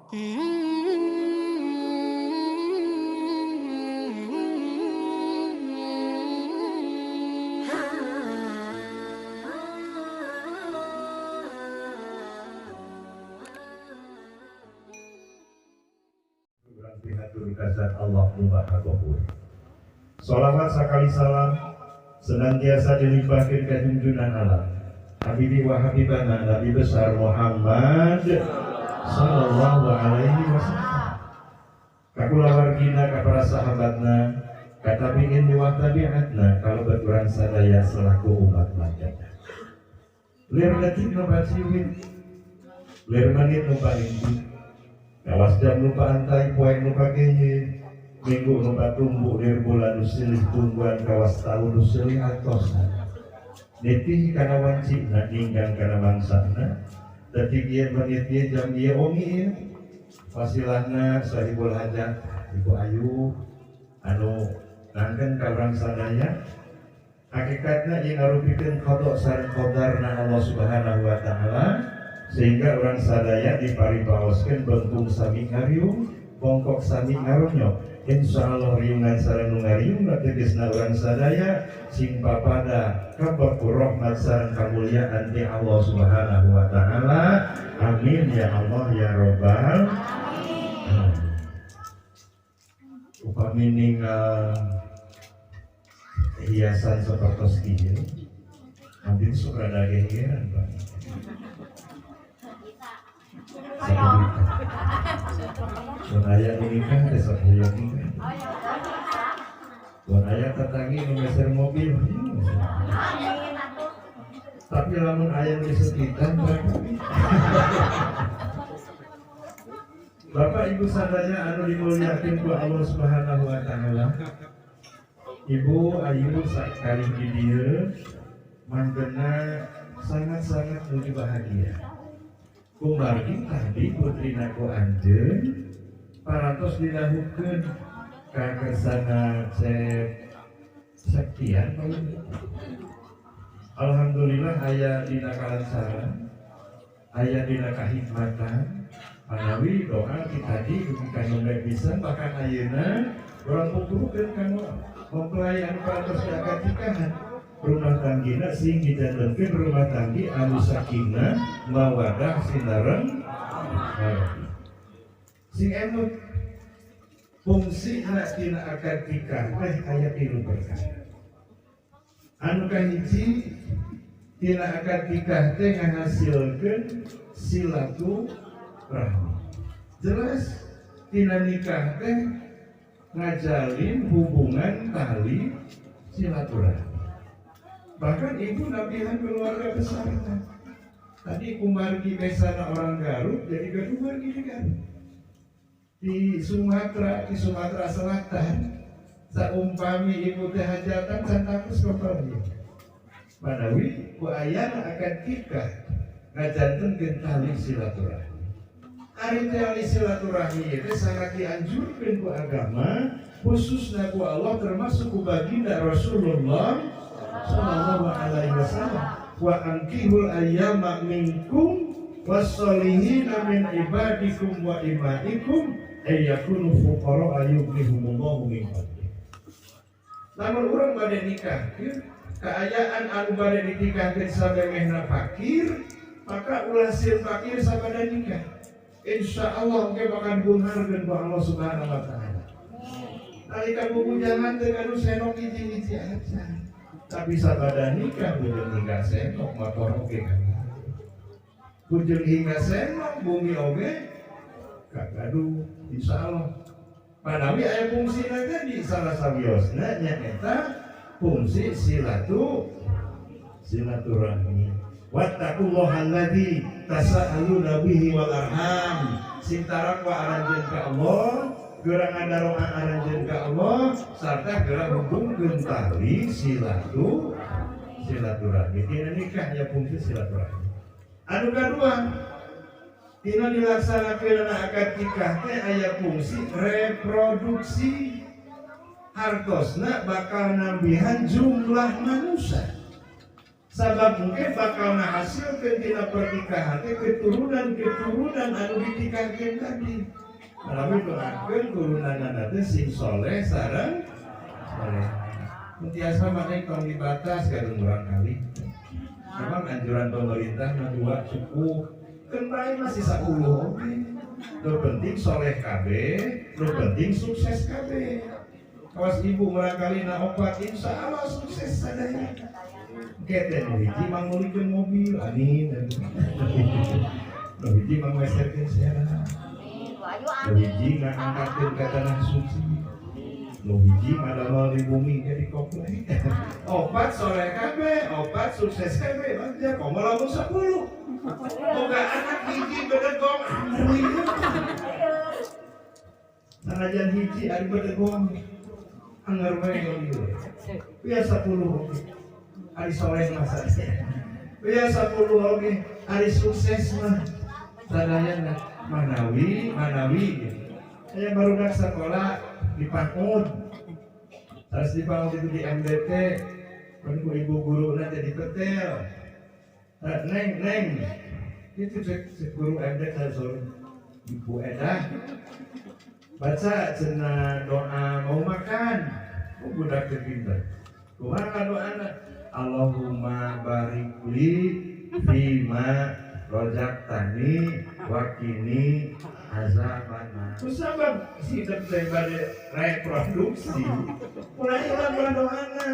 Allah Maha Ghafur. Salawat sakali salam senantiasa dilimpahkan ke junjungan alam Habibi wa Habibana Nabi besar Muhammad sallallahu alaihi wasallam. Kakula wargina ka para sahabatna, katabiin wa tabiatna kalau berkurang sadaya selaku umat lanjutna. Lir detik nu basiwin, lir menit nu palinti, kawas jam nu paantai, poe nu pageye, minggu nu patumbu, lir bulan nu silih tungguan, kawas tahun nu silih atosna. Netih kana wancina, ninggang kana mangsana, detik ieu menit ieu jam ieu ongi ieu. Fasilahna sahibul hajat Ibu Ayu anu nangken ka urang sadaya hakikatna ieu ngarupikeun qada sareng qadarna Allah Subhanahu wa taala sehingga urang sadaya diparibaoskeun bengkung sami ngariung bongkok sami ngaronyok insyaallah riungan sareng nu ngariung tegesna urang sadaya sing papada kaberku rahmat sareng kamulyaan ti Allah Subhanahu wa taala. Amin ya Allah ya Rabbal. Upami ninggal hiasan seperti kieu hampir sok rada gegeran Pak. Mun aya nikah teh sok hoyong nikah. Mun aya tetangi nu meser mobil. Tapi lamun aya nu sekitar Bapak Ibu sadaya anu dimuliakeun ku Allah Subhanahu wa taala. Ibu Ayu sakali di dieu manggena sangat-sangat nuju bahagia. Kumargi tadi putrina ku anjeun parantos didahukeun ka kersana Septian. Alhamdulillah aya dina kalansaran, aya dina kahikmatan. Manawi doa kita di kanu bisa bahkan ayeuna urang putuhkeun kanu mempelai anu parantos diangkat nikahan rumah tanggina sing didandelkeun rumah tanggi anu sakinah mawaddah sinareng sing emut fungsi tina akad nikah teh aya 3 perkara. Anu kahiji tina akad nikah teh ngahasilkeun silaturahmi. Jelas tina nikah teh ngajalin hubungan tali silaturahmi. Bahkan ibu nabihan keluarga besar tadi kumargi besana orang Garut jadi kumargi di Garut di Sumatera Selatan saumpami ibu teh hajatan santakus kepalanya manawi ku ayana akan nikah ngajantenkeun tali silaturahmi. Ari tali silaturahmi itu sangat dianjurkan ku agama, khususnya ku Allah termasuk ku baginda Rasulullah sallallahu alaihi wasallam. Wa ankihul ayyama minkum was-solihina min ibadikum wa imaikum ayyakunu fuqara ayyuhnihumullahu min fadlih. Lamun urang bade nikah, keayaan anu bade dinikahkeun sabemehna fakir, maka ulah sieun fakir sabada nikah. Insya Allah ke bakal bunharkeun ku Allah Subhanahu wa taala. Nalika bubujangan teh kanu senok hiji-hiji aja. Tapi sabada nikah bujang hingga senok motor oge kan. Bujang hingga senok bumi oge kagaduh insyaallah. Panawi aya fungsina tadi salah sawiosna nyaeta fungsi silaturahmi. Wattaqullaha alladzi tasaaluna bihi wal arham. Sintarak wa aranjeun ka Allah, geurang ngadoa aranjeun ka Allah, sarta geurang hubungkeun tali silaturahmi. Tina nikah nya fungsi silaturahmi. Anu kadua, tina dilaksanakeun akad nikah teh aya fungsi reproduksi. Hartosna bakal nambihan jumlah manusia. Sabab mungkin bakal ngahasilkeun tina pernikahan teh keturunan anu ditikahkeun tadi. Lalu doakeun turunanna teh sing soleh sareng soleh. Mutiasa maneh tong dibatas gadung urang kali. Memang anjuran pemerintah mah 2 cukup. Kan bae masih 10 oge. Nu penting soleh kabeh, nu penting sukses kabeh. Awas ibu murangkalina opat insyaallah sukses sadaya. Kete nu hiji mangulikeun mobil, amin. Nu hiji mangweserkeun sehat. Nu hiji ngangkatkeun ka tanah suci. Nu hiji madamel di bumi jadi komplek. Opat soleh kabeh, opat sukses kabeh, manja komo lamun 10. Boga anak hiji bedegong anger. Sanajan hiji ari bedegong anger we ieu. Biar 10 ari soleh mah sadaya. Biar 10 oge ari sukses mah sadayana manawi. Aya barudak sekolah di Pangud. Harus di Pangud itu di MDT. Kan ibu guru nanti dipetel. Neng, itu cek guru MDT harus ibu edah. Baca cenah doa mau makan. Budak pinter. Kumaha doana? Allahumma barik li fima rojaktani wakini azabana. Kusabab hidup daripada reproduksi. Mulai ulah doana.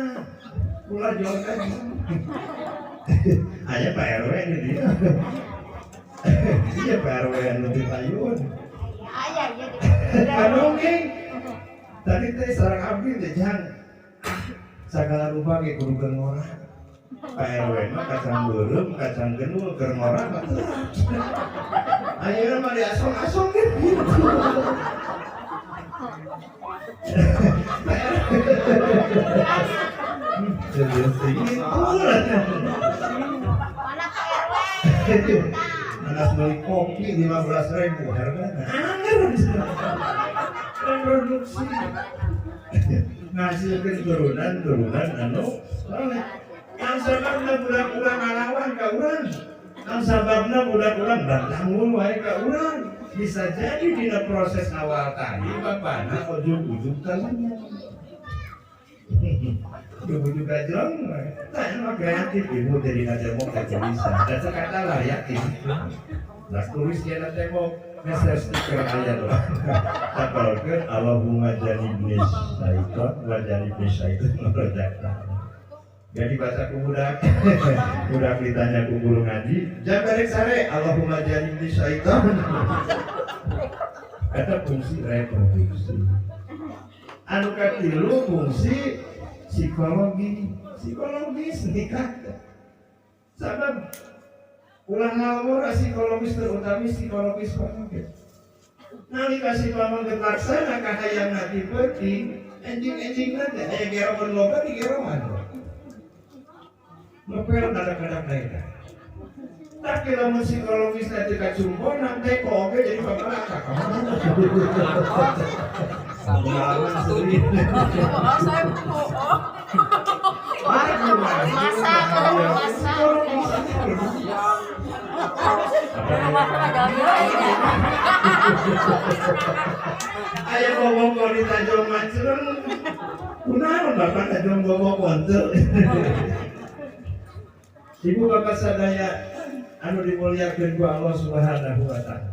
Ulah jual lagi. Aya Pak RW ini dia. Iya Pak RW anu di payun. Aya ieu. Anu ge. Tadi teh sareng abdi teh jang. Sagala rupa ge kudu keur ngorah. Pak RW mah kacang beureum, kacang genul keur ngorah mah teu. Ayeuna mah diasong-asong ge gitu. Mana Pak RW? Anak beli kopi 15.000 harganya. Produksi. Ngasilkeun turunan anu soleh. Ang sababna budak-budak ngalawan ka urang. Ang sababna budak-budak datangul wae ka urang. Bisa jadi dina proses awal tadi bapana ujug-ujug kalanya. Ujug-ujug gajong. Tah mah kreatif ibu dari tembok kaca bisa. Dan sekata layak ini. Las tulis dia tembok. Mesra stiker aya doang. Tapalkeun Allahumma janibni syaiton wa janibni syaiton rojaqna. Jadi baca ku budak. Budak ditanya ku guru ngaji, jam barek sare Allahumma janibni syaiton. Eta fungsi reproduksi. Anu katilu fungsi psikologis nikah. Sabab ulah ngawur psikologis terutama psikologis pamangket. Nalika si pamangket laksana ka hayang ngati penting, enjing-enjingna teh aya geroman loba di geroman. Ngepel kadang-kadang daerah. Tapi lamun psikologis nanti kacumponan teh kok oge jadi paparaka. Pengalaman sendiri. Saya Aya bobok di Tanjung Mancureng. Kunaon bapak Tanjung bobok kontel. Ibu bapak sadaya anu dimuliakeun ku Allah Subhanahu wa taala.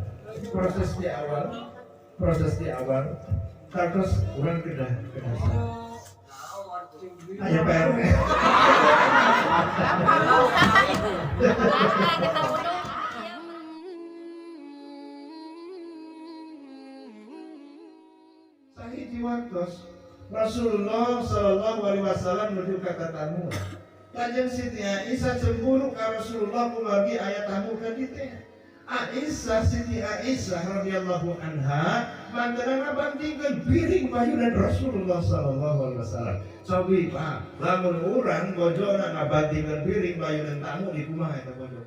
Proses di awal terus urang kedah. Aya PR. Sahih waktos Rasulullah sallallahu alaihi wasallam menuju ka tamu. Lajeng Siti Aisyah cemburu ka Rasulullah kumargi aya tamu ka dieu teh. Siti Aisyah radhiyallahu anha mantarana bandingkeun piring bayunan Rasulullah sallallahu alaihi wasallam. Cobi Pak, lamun urang bojona ngabandingkeun piring bayunan tamu di kumaha eta bojo?